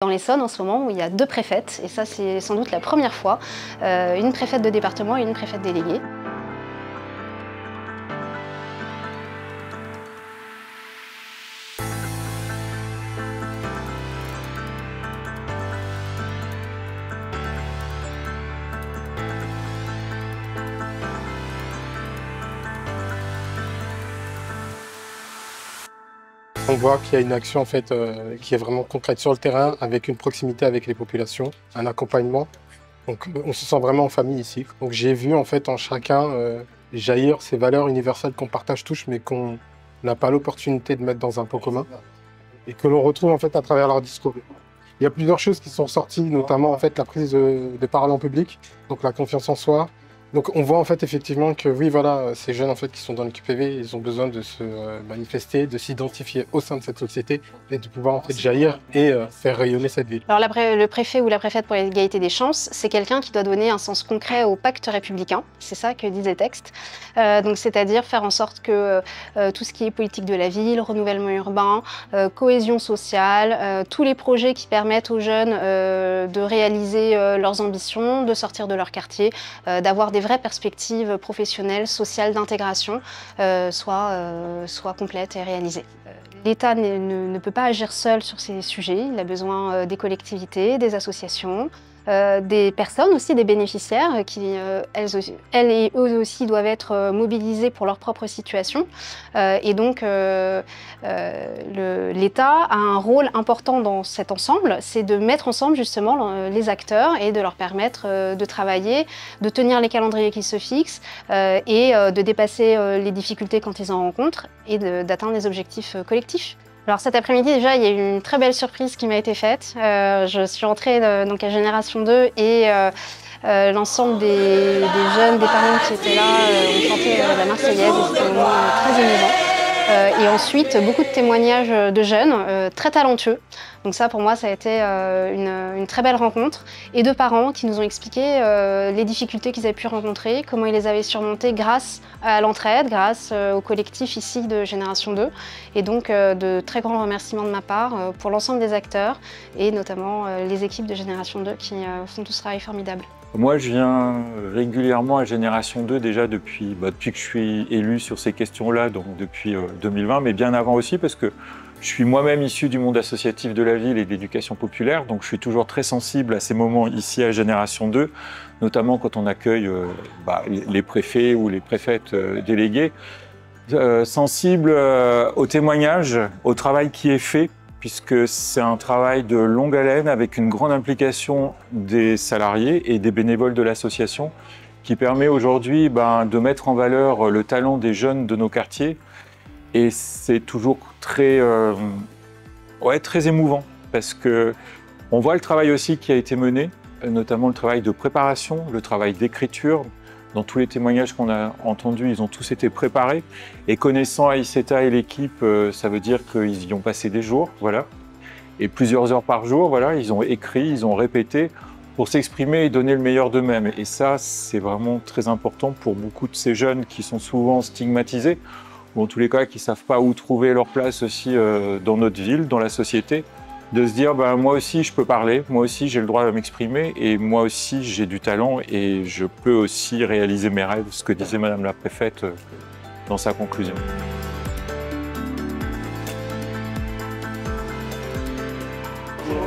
Dans l'Essonne, en ce moment, où il y a 2 préfètes, et ça c'est sans doute la première fois, une préfète de département et une préfète déléguée. On voit qu'il y a une action en fait, qui est vraiment concrète sur le terrain, avec une proximité avec les populations, un accompagnement. Donc on se sent vraiment en famille ici. Donc j'ai vu en fait en chacun jaillir ces valeurs universelles qu'on partage tous, mais qu'on n'a pas l'opportunité de mettre dans un pot commun, et que l'on retrouve en fait à travers leur discours. Il y a plusieurs choses qui sont sorties, notamment en fait la prise de parole en public, donc la confiance en soi. Donc on voit en fait effectivement que oui voilà, ces jeunes en fait qui sont dans le QPV, ils ont besoin de se manifester, de s'identifier au sein de cette société et de pouvoir en fait jaillir et faire rayonner cette ville. Alors le préfet ou la préfète pour l'égalité des chances, c'est quelqu'un qui doit donner un sens concret au pacte républicain, c'est ça que disent les textes. Donc c'est-à-dire faire en sorte que tout ce qui est politique de la ville, renouvellement urbain, cohésion sociale, tous les projets qui permettent aux jeunes de réaliser leurs ambitions, de sortir de leur quartier, d'avoir des vraies perspectives professionnelles, sociales, d'intégration, soient complètes et réalisées. L'État ne peut pas agir seul sur ces sujets, il a besoin des collectivités, des associations, des personnes aussi, des bénéficiaires qui, elles et eux aussi doivent être mobilisés pour leur propre situation. Et donc l'État a un rôle important dans cet ensemble, c'est de mettre ensemble justement les acteurs et de leur permettre de travailler, de tenir les calendriers qu'ils se fixent et de dépasser les difficultés quand ils en rencontrent et d'atteindre les objectifs collectifs. Alors cet après-midi, déjà, il y a eu une très belle surprise qui m'a été faite. Je suis entrée donc à Génération 2 et l'ensemble des jeunes, des parents qui étaient là ont chanté la Marseillaise et c'était un moment très émouvant. Et ensuite, beaucoup de témoignages de jeunes très talentueux. Donc ça, pour moi, ça a été une très belle rencontre. Et de parents qui nous ont expliqué les difficultés qu'ils avaient pu rencontrer, comment ils les avaient surmontées grâce à l'entraide, grâce au collectif ici de Génération 2. Et donc, de très grands remerciements de ma part pour l'ensemble des acteurs et notamment les équipes de Génération 2 qui font tout ce travail formidable. Moi, je viens régulièrement à Génération 2 déjà depuis que je suis élu sur ces questions-là, donc depuis 2020, mais bien avant aussi parce que je suis moi-même issu du monde associatif de la ville et de l'éducation populaire, donc je suis toujours très sensible à ces moments ici à Génération 2, notamment quand on accueille les préfets ou les préfètes déléguées, sensible aux témoignages, au travail qui est fait, puisque c'est un travail de longue haleine avec une grande implication des salariés et des bénévoles de l'association qui permet aujourd'hui de mettre en valeur le talent des jeunes de nos quartiers. Et c'est toujours très émouvant parce qu'on voit le travail aussi qui a été mené, notamment le travail de préparation, le travail d'écriture. Dans tous les témoignages qu'on a entendus, ils ont tous été préparés. Et connaissant Aïsseta et l'équipe, ça veut dire qu'ils y ont passé des jours, voilà. Et plusieurs heures par jour, voilà, ils ont écrit, ils ont répété pour s'exprimer et donner le meilleur d'eux-mêmes. Et ça, c'est vraiment très important pour beaucoup de ces jeunes qui sont souvent stigmatisés, ou en tous les cas qui ne savent pas où trouver leur place aussi dans notre ville, dans la société. De se dire, moi aussi je peux parler, moi aussi j'ai le droit de m'exprimer et moi aussi j'ai du talent et je peux aussi réaliser mes rêves, ce que disait Madame la préfète dans sa conclusion.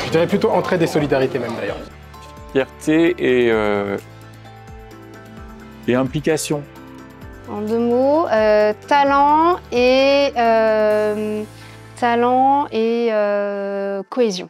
Je dirais plutôt entraide et solidarité même d'ailleurs. Fierté et implication. En 2 mots, talent et cohésion.